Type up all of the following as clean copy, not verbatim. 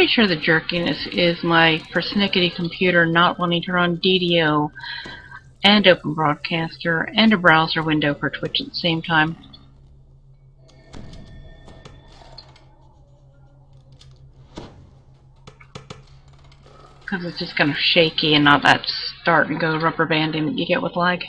pretty sure the jerkiness is my persnickety computer not wanting to run DDO and Open Broadcaster and a browser window for Twitch at the same time. Because it's just kind of shaky and not that start and go rubber banding that you get with lag.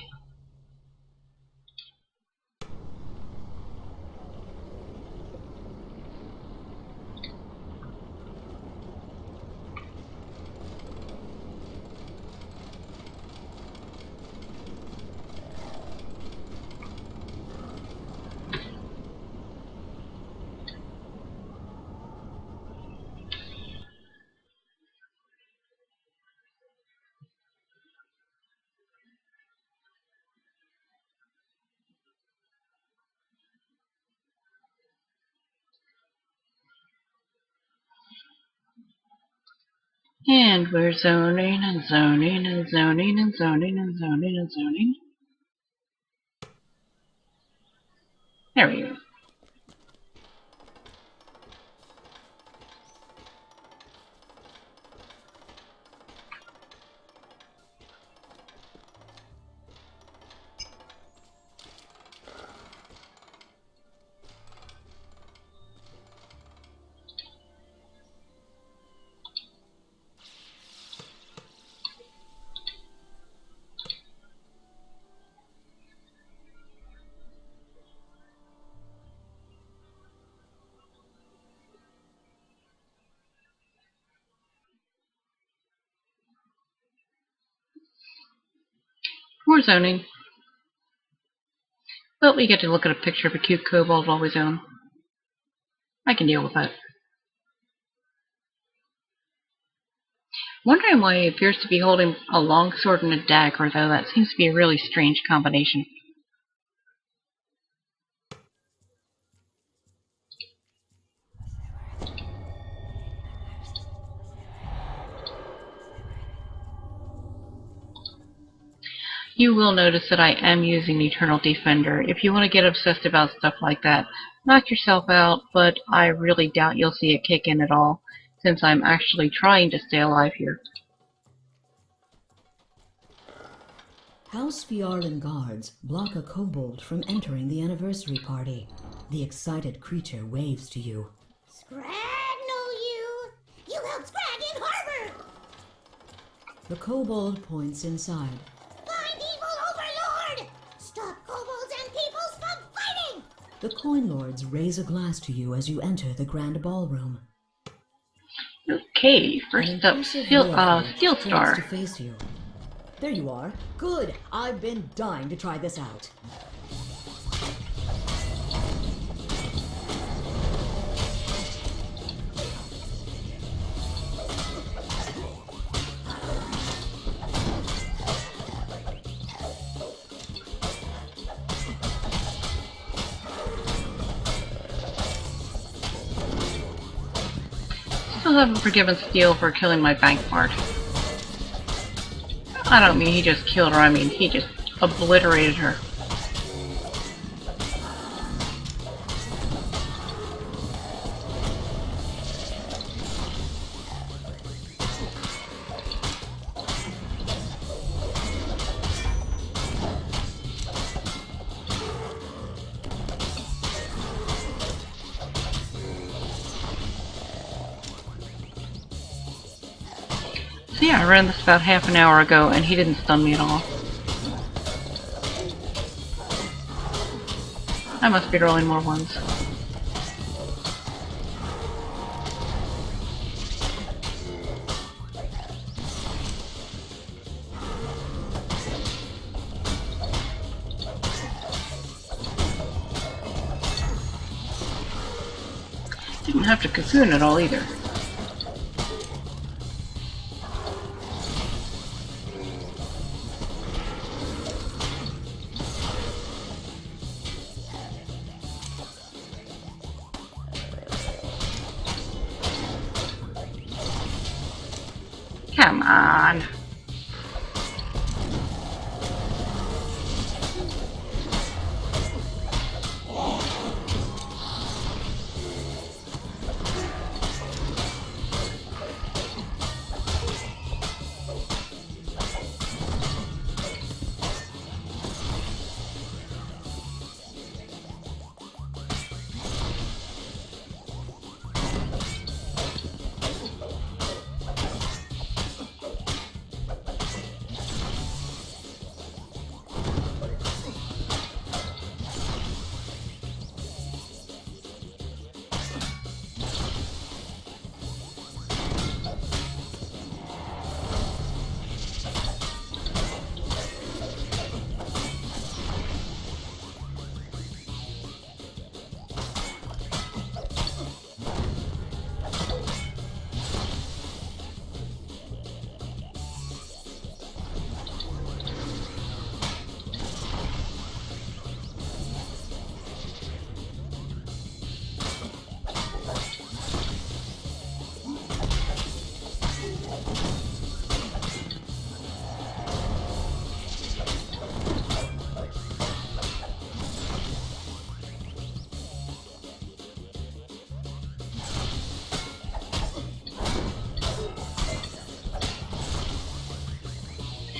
And we're zoning and zoning and zoning and zoning and zoning and zoning. There we go. We're zoning. But we get to look at a picture of a cute kobold while we zone. I can deal with that. Wondering why he appears to be holding a longsword and a dagger, though that seems to be a really strange combination. You will notice that I am using Eternal Defender. If you want to get obsessed about stuff like that, knock yourself out, but I really doubt you'll see it kick in at all, since I'm actually trying to stay alive here. House Fjarlan guards block a kobold from entering the anniversary party. The excited creature waves to you. Scrag, know you! You helped Scrag in harbor! The kobold points inside. Find evil overlord! Stop kobolds and peoples from fighting! The coin lords raise a glass to you as you enter the grand ballroom. Okay, first up, Steel Star. To face you. There you are. Good. I've been dying to try this out. Still haven't forgiven Steel for killing my bank mart. I don't mean he just killed her, I mean he just obliterated her. So yeah, I ran this about half an hour ago and he didn't stun me at all. I must be rolling more ones. Didn't have to cocoon at all either. Come on.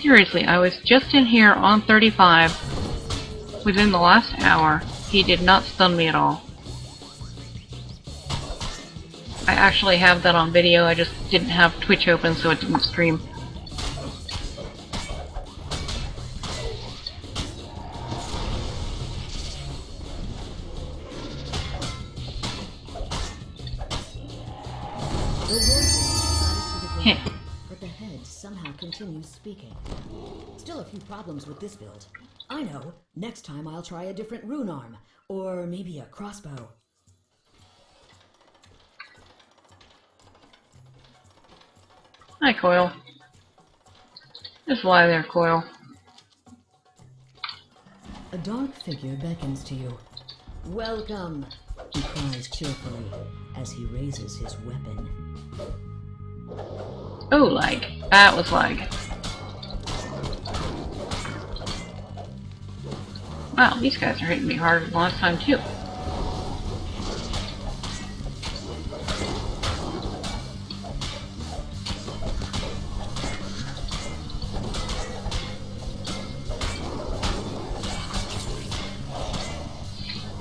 Seriously, I was just in here on 35 within the last hour. He did not stun me at all. I actually have that on video, I just didn't have Twitch open so it didn't stream. Heh. But the head somehow continues speaking. Still a few problems with this build. I know, next time I'll try a different rune arm, or maybe a crossbow. Hi, Coil. Just lie there, Coil. A dark figure beckons to you. Welcome, he cries cheerfully as he raises his weapon. Oh, lag. That was lag. Wow, these guys are hitting me harder than last time, too.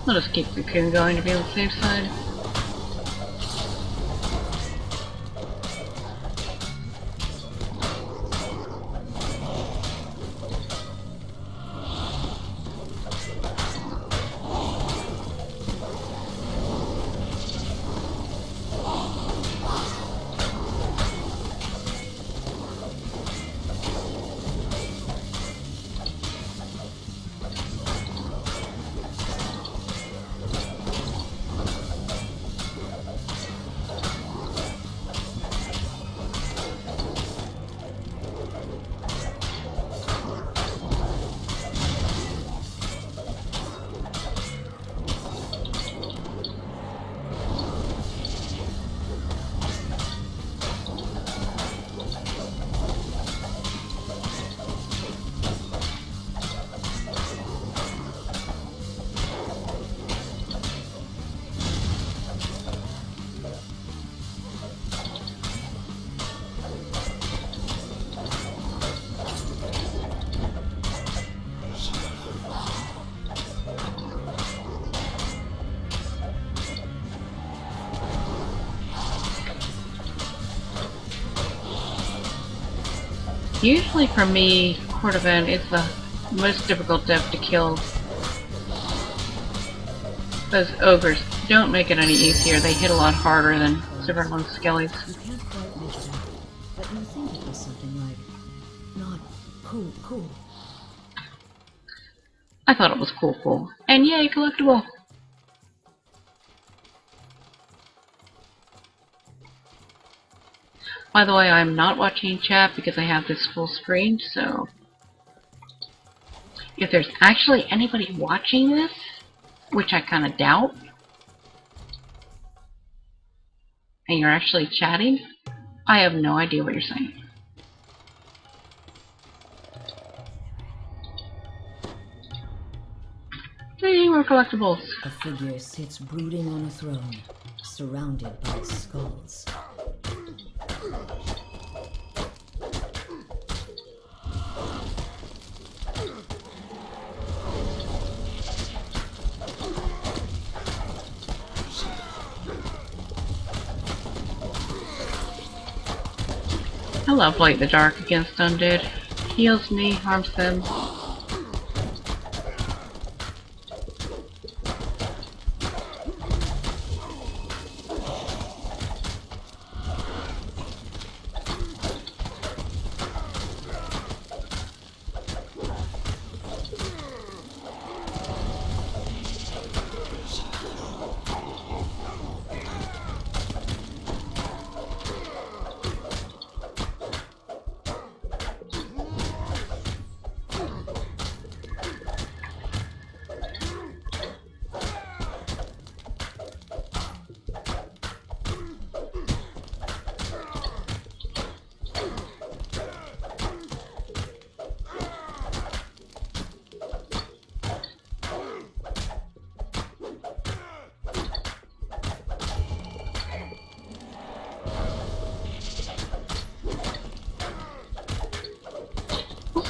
I'll just keep the cocoon going to be on the safe side. Usually for me, Cordovan is the most difficult dev to kill. Those ogres don't make it any easier. They hit a lot harder than Silverlung Skellies. You can't quite make it out, but you think it was something like, not cool. I thought it was cool. And yay, collectible! By the way, I'm not watching chat because I have this full screen, so if there's actually anybody watching this, which I kind of doubt, and you're actually chatting, I have no idea what you're saying. Hey, more collectibles. A figure sits brooding on a throne, surrounded by skulls. I love Light in the Dark against Undead. Heals me, harms them.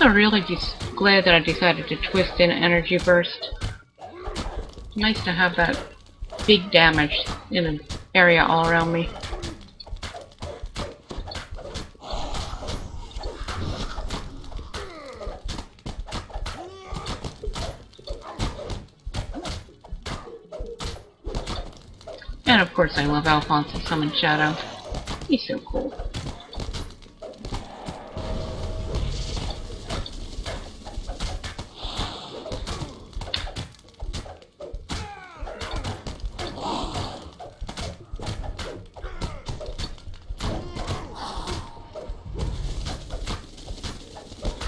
also really glad that I decided to twist in energy burst. Nice to have that big damage in an area all around me. And of course I love Alphonse's Summon Shadow. He's so cool.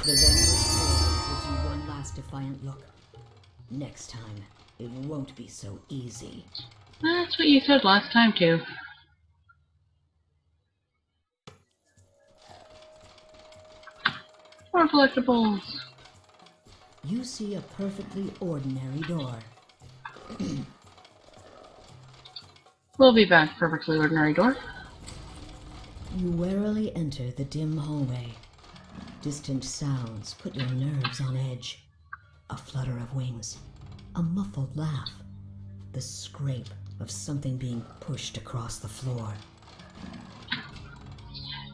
The Vanquished Warrior gives you one last defiant look. Next time, it won't be so easy. That's what you said last time, too. More collectibles. You see a perfectly ordinary door. We'll be back, perfectly ordinary door. You warily enter the dim hallway. Distant sounds put your nerves on edge. A flutter of wings, a muffled laugh, the scrape of something being pushed across the floor.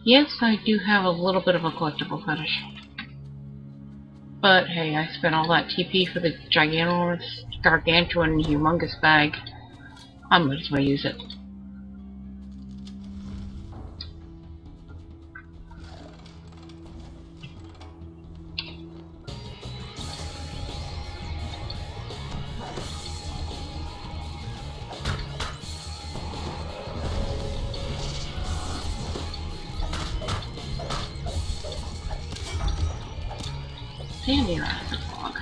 Yes, I do have a little bit of a collectible fetish. But hey, I spent all that TP for the gargantuan humongous bag. I might as well use it. Damn your acid fog.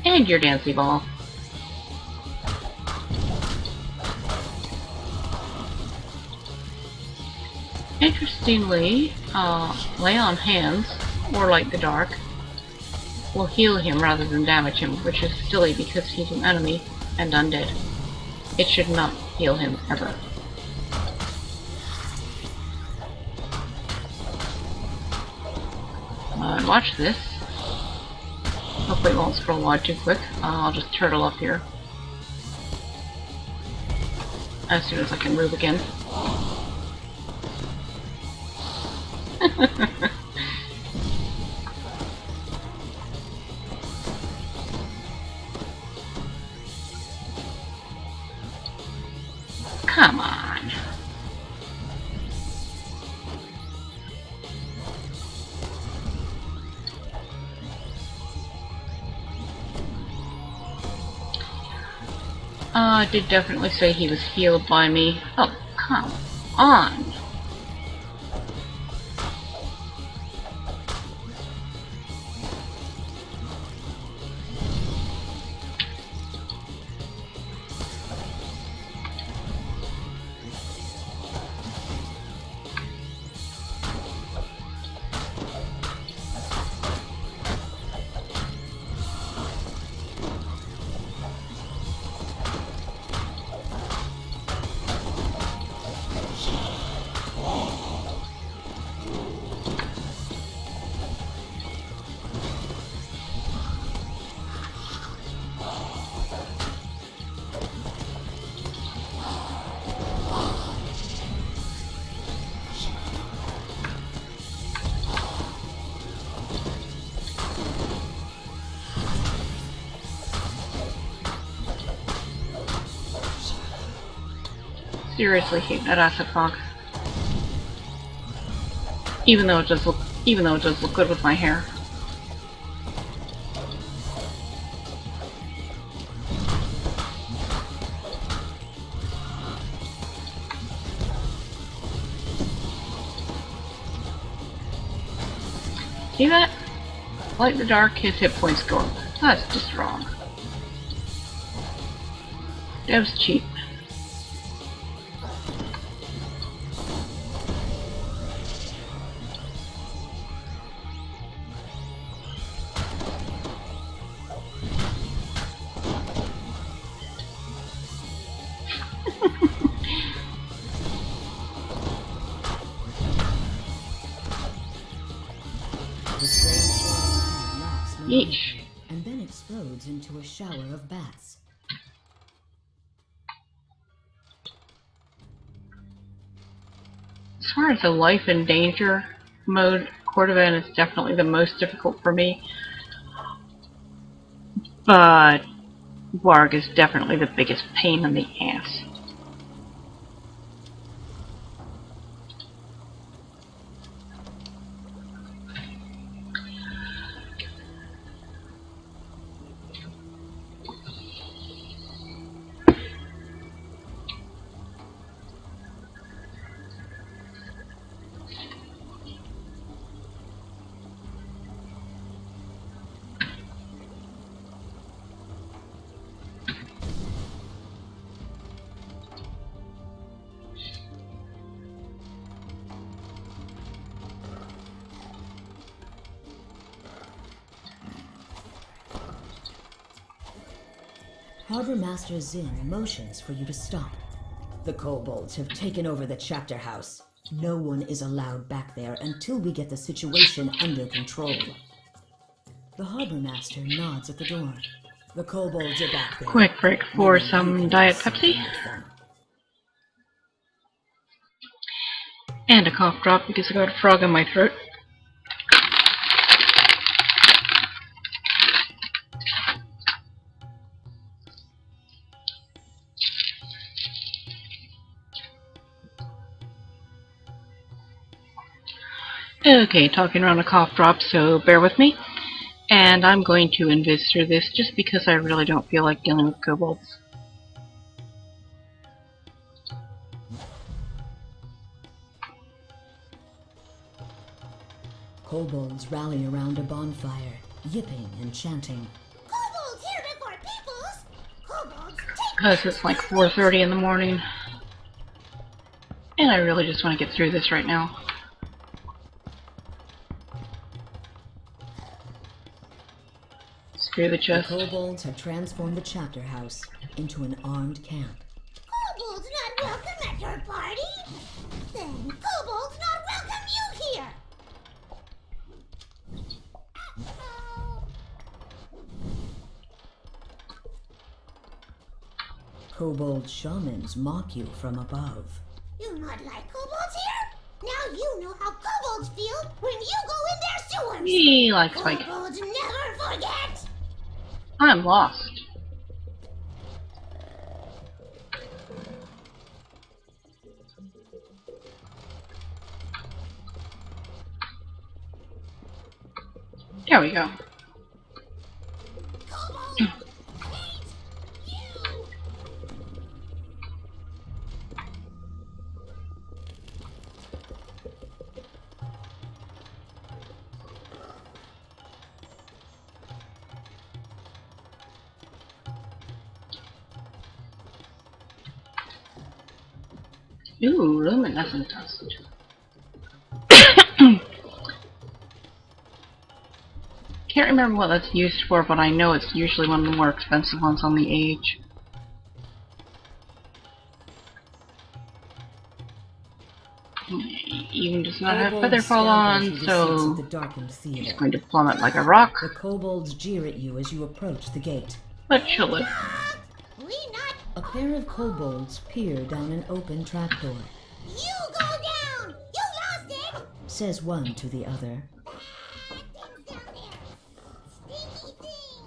And your dancy ball. Interestingly, lay on hands, or light the dark, will heal him rather than damage him, which is silly because he's an enemy and undead. It should not heal him ever. Watch this. Hopefully it won't scroll wide too quick. I'll just turtle up here. As soon as I can move again. Come on. I did definitely say he was healed by me. Oh, come on. Seriously hate that acid fog. Even though it does look good with my hair. See that? Light the dark, his hit points go up. That's just wrong. Dev's cheap. Yeesh. and then explodes into a shower of bats. As far as the life and danger mode, Cordovan is definitely the most difficult for me. But Warg is definitely the biggest pain in the ass. Harbor Master Zinn motions for you to stop. The kobolds have taken over the chapter house. No one is allowed back there until we get the situation under control. The Harbor Master nods at the door. The kobolds are back there. Quick break for some Diet Pepsi. And a cough drop because I got a frog in my throat. Okay, talking around a cough drop, so bear with me. And I'm going to invis through this just because I really don't feel like dealing with kobolds. Kobolds rally around a bonfire, yipping and chanting. Kobolds here before peoples! Kobolds take Because it's like 4:30 in the morning. And I really just want to get through this right now. Screw the The chest. kobolds have transformed the chapter house into an armed camp. Kobolds not welcome at your party? Then kobolds not welcome you here! Kobold shamans mock you from above. You not like kobolds here? Now you know how kobolds feel when you go in their sewers! He likes Spike. Kobolds never forget! I'm lost. There we go. Kobolds hate you! Ooh, luminescent dust. Can't remember what that's used for, but I know it's usually one of the more expensive ones on the age. Even does not have Kobolds feather fall scamper on, through the seats so of the darkened he's theater. going to plummet like a rock, The kobolds jeer at you as you approach the gate. but she'll live. We not... A pair of kobolds peer down an open trapdoor. You go down! You lost it! Says one to the other. Things down there! Stinky thing!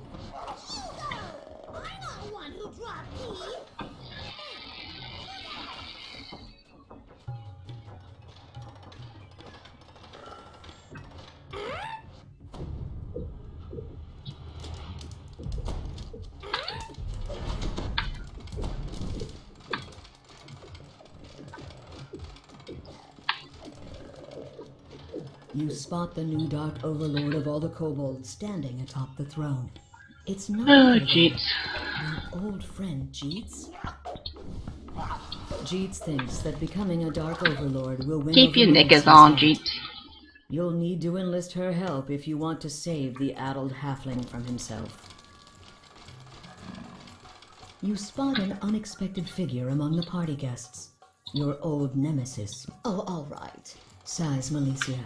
You go! I'm not the one who dropped these! You spot the new dark overlord of all the kobolds standing atop the throne. It's not Oh, Kobold, jeez. your old friend Jeets. Jeets thinks that becoming a dark overlord will win Keep over your knickers Nancy's on, heart. Jeets. You'll need to enlist her help if you want to save the addled halfling from himself. You spot an unexpected figure among the party guests. Your old nemesis. Oh, all right. Sighs Malicia.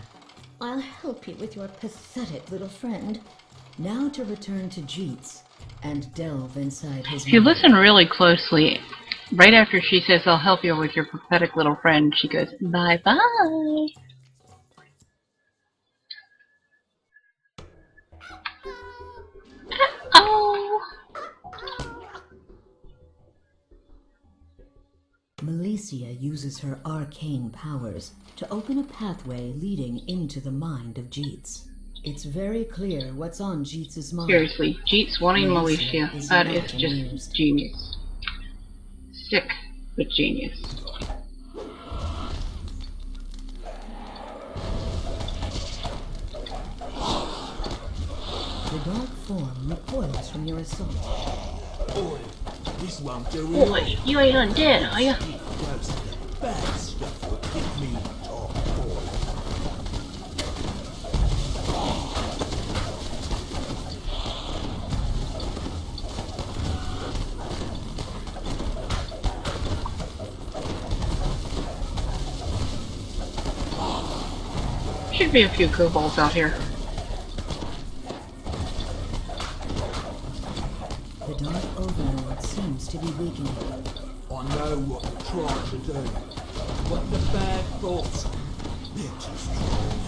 I'll help you with your pathetic little friend. Now to return to Jeets and delve inside his If you mind. listen really closely, right after she says, "I'll help you with your pathetic little friend," she goes, "Bye-bye." Oh. Malicia uses her arcane powers to open a pathway leading into the mind of Jeets. It's very clear what's on Jeets' mind. Seriously, Jeets wanting Malicia Malicia, is that not is just amused. genius. Sick, but genius. The dark form recoils from your assault. Boy, this won't do it. Boy, you ain't undead, are ya? That's the bad stuff will get me top boy. Should be a few kobolds out here. The dark overlord seems to be weakening. I know what we're trying to do, but the bad thoughts, they're too strong.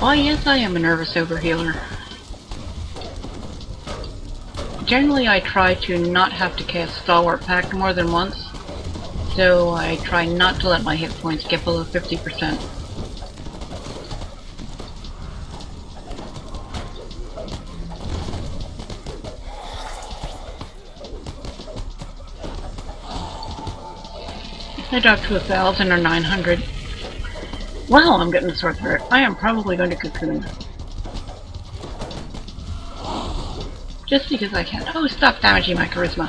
Why, yes, I am a nervous overhealer. Generally, I try to not have to cast Stalwart Pact more than once, so I try not to let my hit points get below 50%. If I drop to 1,000 or 900, wow, I'm getting a sore throat. I am probably going to cocoon. Just because I can. Oh, stop damaging my charisma.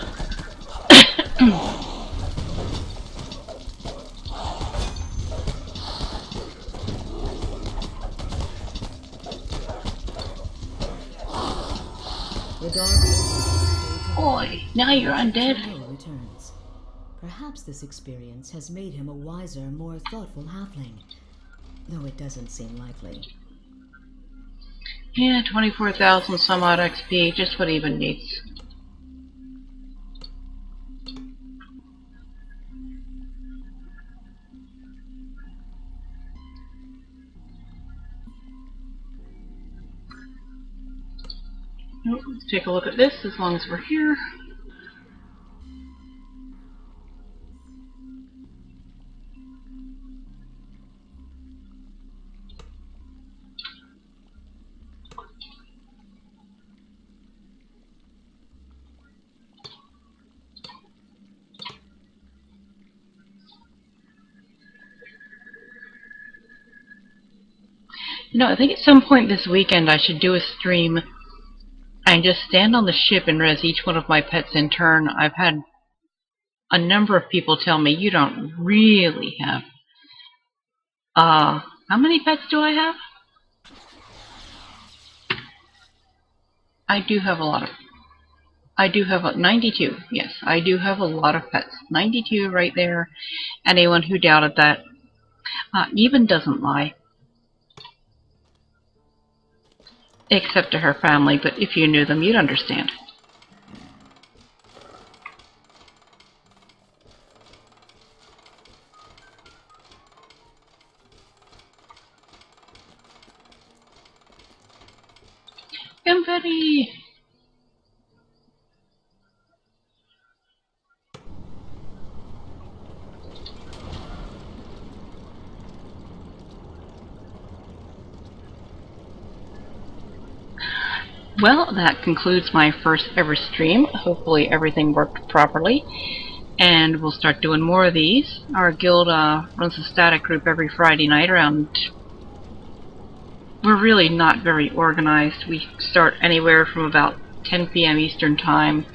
The dark Boy, now you're undead. Will returns. Perhaps this experience has made him a wiser, more thoughtful halfling, though it doesn't seem likely. Yeah, 24,000 some odd XP, just what Even needs. Oh, let's take a look at this as long as we're here. You know, I think at some point this weekend I should do a stream and just stand on the ship and res each one of my pets in turn. I've had a number of people tell me, you don't really have. How many pets do I have? I do have a lot of. I do have 92. Yes, I do have a lot of pets. 92 right there. Anyone who doubted that, Even doesn't lie. Except to her family, but if you knew them, you'd understand. Confetti! Well, that concludes my first ever stream. Hopefully everything worked properly. And we'll start doing more of these. Our guild runs a static group every Friday night around... We're really not very organized. We start anywhere from about 10 p.m. Eastern Time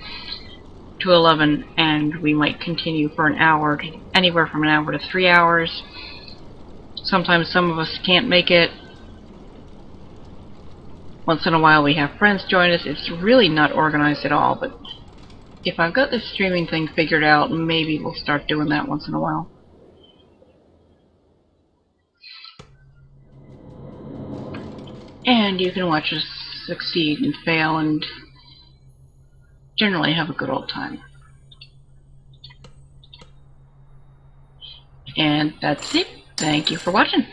to 11, and we might continue for an hour, anywhere from an hour to 3 hours. Sometimes some of us can't make it. Once in a while we have friends join us. It's really not organized at all, but if I've got this streaming thing figured out, maybe we'll start doing that once in a while. And you can watch us succeed and fail and generally have a good old time. And that's it. Thank you for watching.